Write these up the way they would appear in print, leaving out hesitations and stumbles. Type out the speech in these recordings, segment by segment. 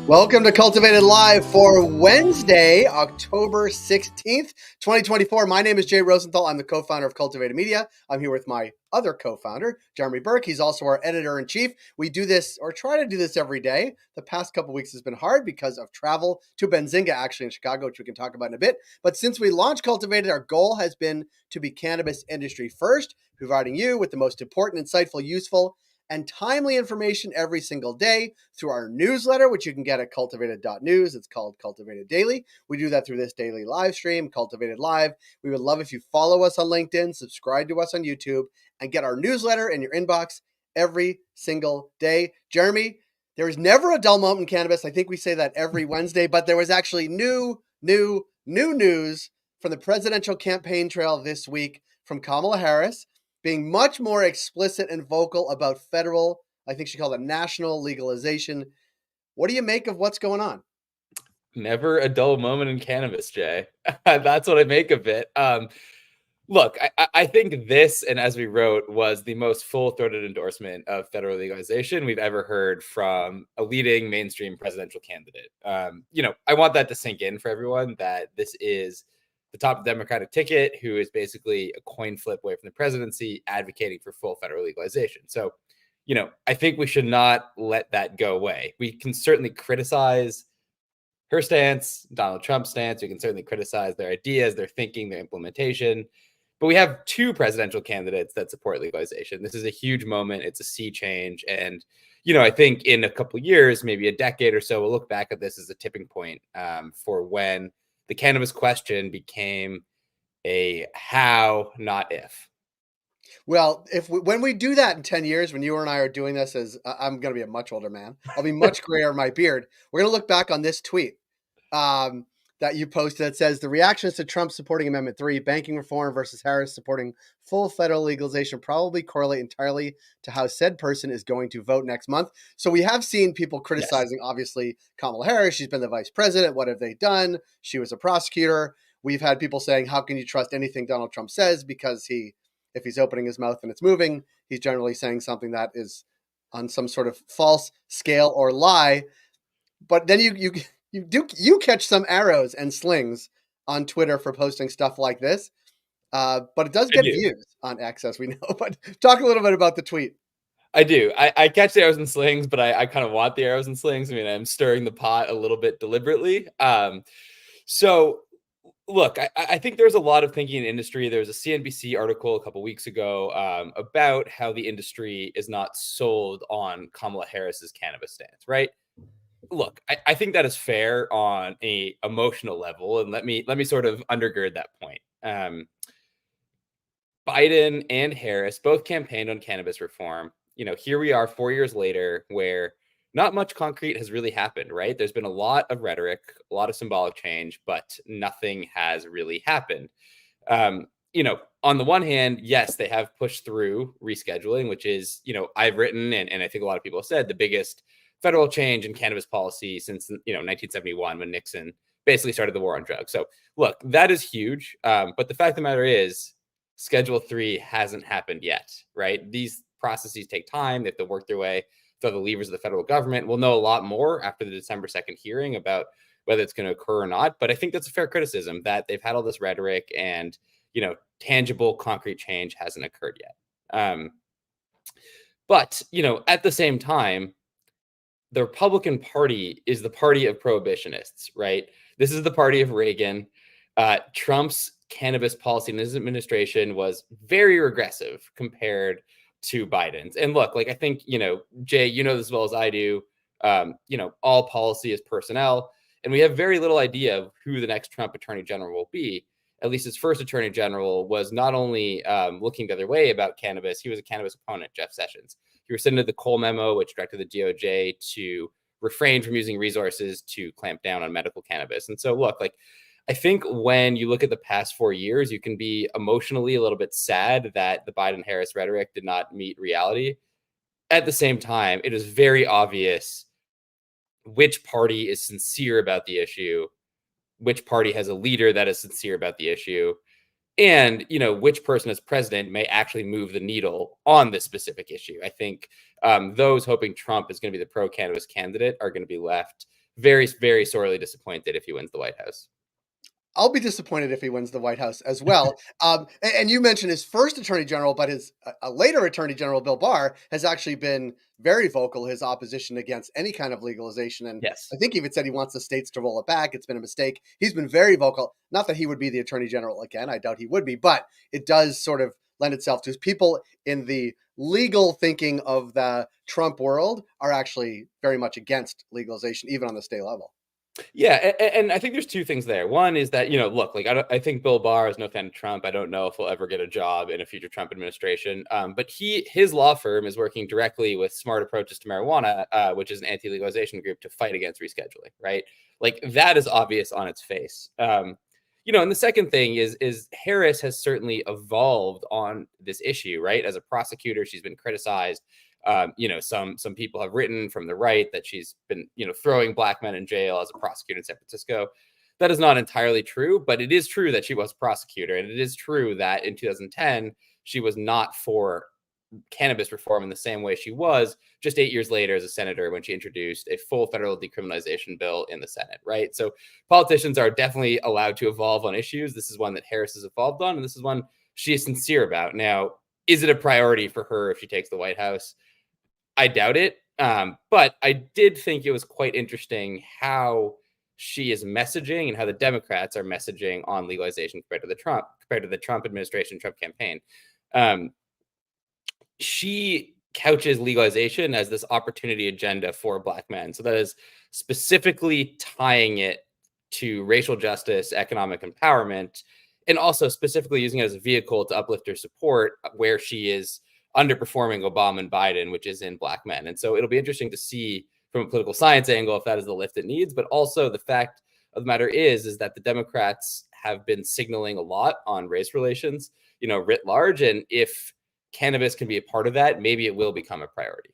Welcome to Cultivated Live for Wednesday, October 16th, 2024. My name is Jay Rosenthal. I'm the co-founder of Cultivated Media. I'm here with my other co-founder, Jeremy Berke. He's also our editor-in-chief. We do this, or try to do this every day. The past couple weeks has been hard because of travel to Benzinga, actually in Chicago, which we can talk about in a bit. But since we launched Cultivated, our goal has been to be cannabis industry first, providing you with the most important, insightful, useful, and timely information every single day through our newsletter, which you can get at cultivated.news. It's called Cultivated Daily. We do that through this daily live stream, Cultivated Live. We would love if you follow us on LinkedIn, subscribe to us on YouTube, and get our newsletter in your inbox every single day. Jeremy, there is never a dull moment in cannabis. I think we say that every Wednesday, but there was actually new news from the presidential campaign trail this week from Kamala Harris, being much more explicit and vocal about federal, I think she called it national legalization. What do you make of what's going on? Never a dull moment in cannabis, Jay. That's what I make of it. Look, I think this, and as we wrote, was the most full-throated endorsement of federal legalization we've ever heard from a leading mainstream presidential candidate. I want that to sink in for everyone, that this is the top Democratic ticket who is basically a coin flip away from the presidency, advocating for full federal legalization. So, I think we should not let that go away. We can certainly criticize her stance, Donald Trump's stance. We can certainly criticize their ideas, their thinking, their implementation. But we have two presidential candidates that support legalization. This is a huge moment. It's a sea change. And, I think in a couple of years, maybe a decade or so, we'll look back at this as a tipping point for when the cannabis question became a how, not if. Well, when we do that in 10 years, when you and I are doing this, as I'm going to be a much older man, I'll be much grayer in my beard. We're going to look back on this tweet that you posted that says the reactions to Trump supporting Amendment 3, banking reform versus Harris supporting full federal legalization probably correlate entirely to how said person is going to vote next month. So we have seen people criticizing, obviously, Kamala Harris. She's been the vice president. What have they done? She was a prosecutor. We've had people saying, how can you trust anything Donald Trump says? Because if he's opening his mouth and it's moving, he's generally saying something that is on some sort of false scale or lie. But then you catch some arrows and slings on Twitter for posting stuff like this. But it does get views on X, as we know. But talk a little bit about the tweet. I do. I catch the arrows and slings, but I kind of want the arrows and slings. I mean, I'm stirring the pot a little bit deliberately. So look, I think there's a lot of thinking in industry. There was a CNBC article a couple weeks ago about how the industry is not sold on Kamala Harris's cannabis stance, right? Look, I think that is fair on a emotional level, and let me sort of undergird that point. Biden and Harris both campaigned on cannabis reform. Here we are 4 years later, where not much concrete has really happened, right? There's been a lot of rhetoric, a lot of symbolic change, but nothing has really happened. On the one hand, yes, they have pushed through rescheduling, which is, I've written, and I think a lot of people have said, the biggest federal change in cannabis policy since, 1971, when Nixon basically started the war on drugs. So look, that is huge. But the fact of the matter is, Schedule 3 hasn't happened yet, right? These processes take time. They have to work their way through the levers of the federal government. We'll know a lot more after the December 2nd hearing about whether it's going to occur or not. But I think that's a fair criticism, that they've had all this rhetoric and, tangible concrete change hasn't occurred yet. But, at the same time, the Republican Party is the party of prohibitionists, right? This is the party of Reagan. Trump's cannabis policy in his administration was very regressive compared to Biden's. And look, I think, Jay, this as well as I do, all policy is personnel. And we have very little idea of who the next Trump attorney general will be. At least his first attorney general was not only looking the other way about cannabis, he was a cannabis opponent, Jeff Sessions. He rescinded the Cole memo, which directed the DOJ to refrain from using resources to clamp down on medical cannabis. And so, look, I think when you look at the past 4 years, you can be emotionally a little bit sad that the Biden-Harris rhetoric did not meet reality. At the same time, it is very obvious which party is sincere about the issue, which party has a leader that is sincere about the issue, and, which person as president may actually move the needle on this specific issue. I think those hoping Trump is going to be the pro-cannabis candidate are going to be left very, very sorely disappointed if he wins the White House. I'll be disappointed if he wins the White House as well. And you mentioned his first attorney general, but his a later attorney general, Bill Barr, has actually been very vocal his opposition against any kind of legalization. And Yes. I think he even said he wants the states to roll it back. It's been a mistake. He's been very vocal. Not that he would be the attorney general again. I doubt he would be, but it does sort of lend itself to people in the legal thinking of the Trump world are actually very much against legalization, even on the state level. Yeah, and I think there's two things there. One is that, look, like I think Bill Barr is no fan of Trump. I don't know if he'll ever get a job in a future Trump administration. But his law firm is working directly with Smart Approaches to Marijuana, which is an anti-legalization group to fight against rescheduling, right? Like that is obvious on its face. And the second thing is Harris has certainly evolved on this issue, right? As a prosecutor, she's been criticized. Some people have written from the right that she's been, throwing black men in jail as a prosecutor in San Francisco. That is not entirely true, but it is true that she was a prosecutor. And it is true that in 2010, she was not for cannabis reform in the same way she was just 8 years later as a senator when she introduced a full federal decriminalization bill in the Senate, right? So politicians are definitely allowed to evolve on issues. This is one that Harris has evolved on, and this is one she is sincere about. Now, is it a priority for her if she takes the White House? I doubt it. But I did think it was quite interesting how she is messaging and how the Democrats are messaging on legalization compared to the Trump administration, Trump campaign. She couches legalization as this opportunity agenda for black men. So that is specifically tying it to racial justice, economic empowerment, and also specifically using it as a vehicle to uplift her support where she is underperforming Obama and Biden, which is in black men. And so it'll be interesting to see from a political science angle if that is the lift it needs. But also the fact of the matter is that the Democrats have been signaling a lot on race relations, writ large. And if cannabis can be a part of that, maybe it will become a priority.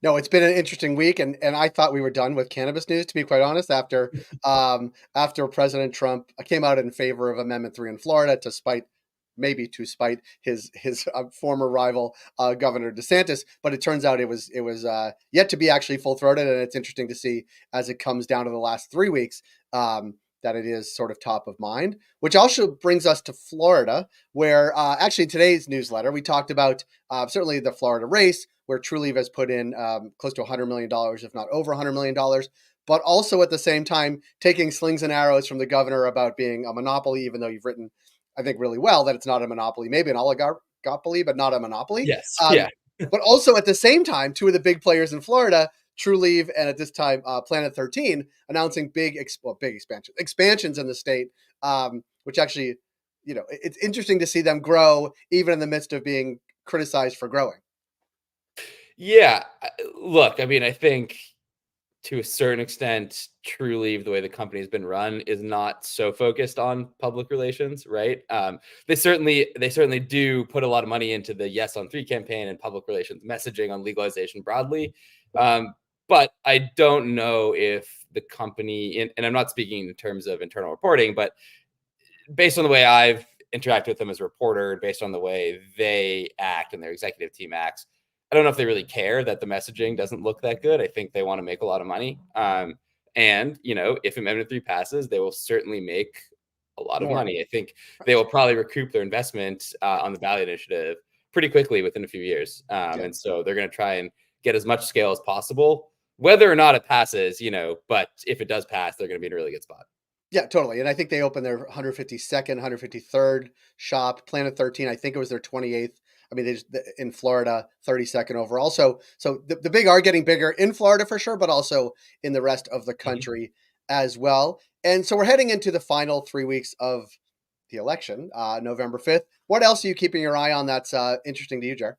No, it's been an interesting week, and I thought we were done with cannabis news, to be quite honest. After President Trump came out in favor of Amendment 3 in Florida to spite his former rival Governor DeSantis, but it turns out it was yet to be actually full throated, and it's interesting to see as it comes down to the last 3 weeks. That it is sort of top of mind, which also brings us to Florida, where actually in today's newsletter, we talked about certainly the Florida race, where Trulieve has put in close to $100 million, if not over $100 million, but also at the same time taking slings and arrows from the governor about being a monopoly, even though you've written, I think, really well that it's not a monopoly, maybe an oligopoly, but not a monopoly. Yes. Yeah. But also at the same time, two of the big players in Florida, Trulieve and at this time Planet 13, announcing big expansions in the state, which actually, it's interesting to see them grow even in the midst of being criticized for growing. Yeah. Look, I mean, I think to a certain extent, Trulieve, the way the company's been run, is not so focused on public relations, right? They certainly do put a lot of money into the Yes on 3 campaign and public relations messaging on legalization broadly. But I don't know if the company, and I'm not speaking in terms of internal reporting, but based on the way I've interacted with them as a reporter, based on the way they act and their executive team acts, I don't know if they really care that the messaging doesn't look that good. I think they want to make a lot of money. And, if Amendment 3 passes, they will certainly make a lot of money. I think they will probably recoup their investment on the ballot initiative pretty quickly within a few years. And so they're going to try and get as much scale as possible, whether or not it passes, but if it does pass, they're going to be in a really good spot. Yeah, totally. And I think they opened their 152nd, 153rd shop. Planet 13, I think it was their 28th. I mean, in Florida, 32nd overall. So the big are getting bigger in Florida for sure, but also in the rest of the country as well. And so we're heading into the final 3 weeks of the election, November 5th. What else are you keeping your eye on that's interesting to you, Jar?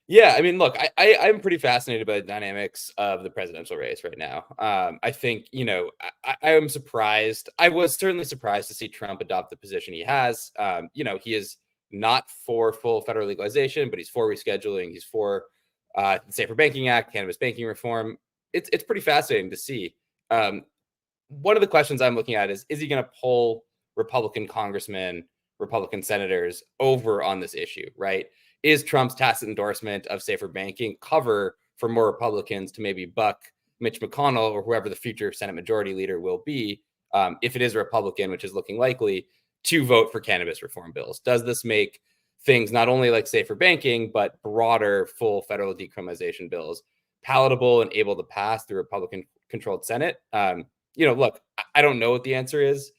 Yeah, I mean, look, I'm pretty fascinated by the dynamics of the presidential race right now. I think, I am surprised. I was certainly surprised to see Trump adopt the position he has. He is not for full federal legalization, but he's for rescheduling. He's for the Safer Banking Act, cannabis banking reform. It's pretty fascinating to see. One of the questions I'm looking at is he going to pull Republican congressmen, Republican senators over on this issue, right? Is Trump's tacit endorsement of safer banking cover for more Republicans to maybe buck Mitch McConnell or whoever the future Senate Majority Leader will be, if it is a Republican, which is looking likely, to vote for cannabis reform bills? Does this make things not only like safer banking, but broader full federal decriminalization bills palatable and able to pass through a Republican-controlled Senate? Look, I don't know what the answer is.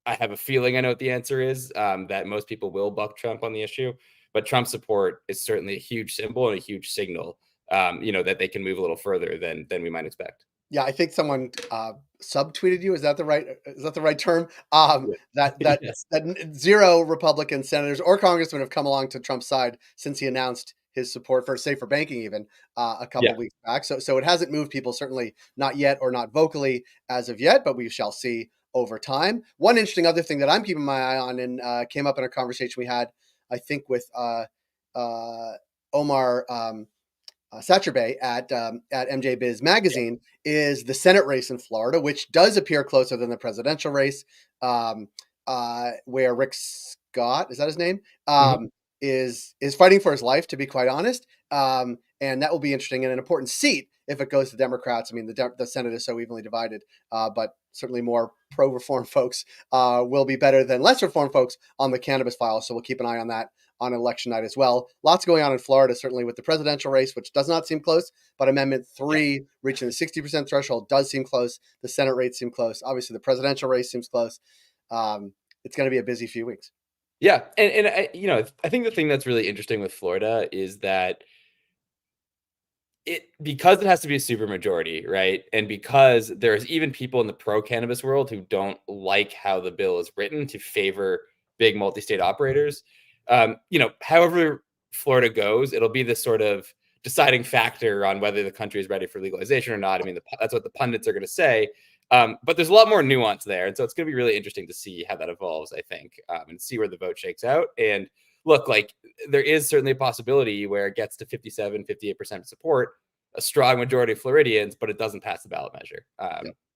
I have a feeling I know what the answer is, that most people will buck Trump on the issue, but Trump support is certainly a huge symbol and a huge signal, that they can move a little further than we might expect. Yeah, I think someone subtweeted you. Is that the right term? That that Yes. that zero Republican senators or congressmen have come along to Trump's side since he announced his support for safer banking, even a couple Yeah. of weeks back. So it hasn't moved people, certainly not yet, or not vocally as of yet, but we shall see over time. One interesting other thing that I'm keeping my eye on, and came up in a conversation we had, I think, with uh, Omar. Saturday at MJ Biz Yeah. Magazine, is the Senate race in Florida, which does appear closer than the presidential race, where Rick Scott, is that his name, Mhm. is fighting for his life, to be quite honest, and that will be interesting and an important seat if it goes to Democrats. I mean, the Senate is so evenly divided, but certainly more pro-reform folks will be better than less reform folks on the cannabis file. So we'll keep an eye on that on election night as well. Lots going on in Florida, certainly with the presidential race, which does not seem close, but Amendment Yeah. 3 reaching the 60% threshold does seem close. The Senate race seems close. Obviously, the presidential race seems close. It's going to be a busy few weeks. Yeah. And I think the thing that's really interesting with Florida is that because it has to be a super majority, right? And because there's even people in the pro cannabis world who don't like how the bill is written to favor big multi-state operators. However Florida goes, it'll be this sort of deciding factor on whether the country is ready for legalization or not. I mean, that's what the pundits are going to say. But there's a lot more nuance there, and so it's going to be really interesting to see how that evolves. I think, and see where the vote shakes out. And look, like there is certainly a possibility where it gets to 57, 58% support, a strong majority of Floridians, but it doesn't pass the ballot measure.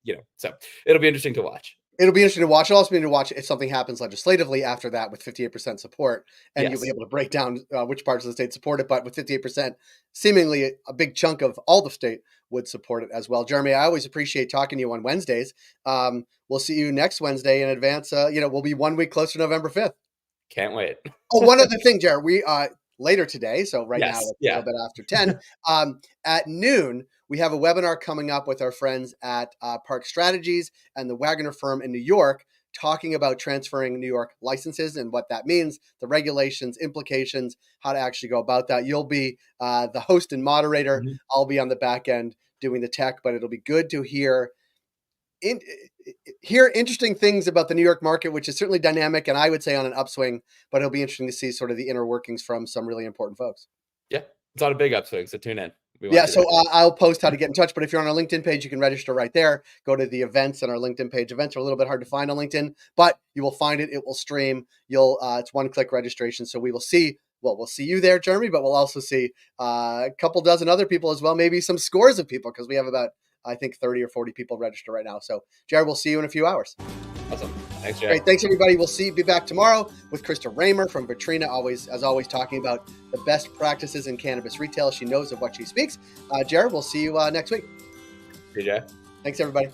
Yeah. So it'll be interesting to watch. It'll be interesting to watch. It'll also be interesting to watch if something happens legislatively after that with 58% support, and you'll be Yes. able to break down which parts of the state support it. But with 58%, seemingly a big chunk of all the state would support it as well. Jeremy, I always appreciate talking to you on Wednesdays. We'll see you next Wednesday in advance. We'll be 1 week closer to November 5th. Can't wait. Oh, one other thing, Jared, we later today, so right now Yes. it's a Yeah. little bit after 10, at noon, we have a webinar coming up with our friends at Park Strategies and the Wagner firm in New York, talking about transferring New York licenses and what that means, the regulations, implications, how to actually go about that. You'll be the host and moderator. Mhm. I'll be on the back end doing the tech, but it'll be good to hear interesting things about the New York market, which is certainly dynamic and I would say on an upswing, but it'll be interesting to see sort of the inner workings from some really important folks. Yeah. It's not a big upswing, so tune in. We Yeah, want you so there. I'll post how to get in touch, but if you're on our LinkedIn page, you can register right there. Go to the events on our LinkedIn page. Events are a little bit hard to find on LinkedIn, but you will find it. It will stream. It's one-click registration. So we will see. Well, we'll see you there, Jeremy, but we'll also see a couple dozen other people as well, maybe some scores of people, because we have about, I think, 30 or 40 people register right now. So, Jared, we'll see you in a few hours. Awesome. Thanks, Jay. Great. Thanks, everybody. We'll be back tomorrow with Krista Raymer from Vitrina, as always, talking about the best practices in cannabis retail. She knows of what she speaks. Jared, we'll see you next week. See you, Jay. Thanks, everybody.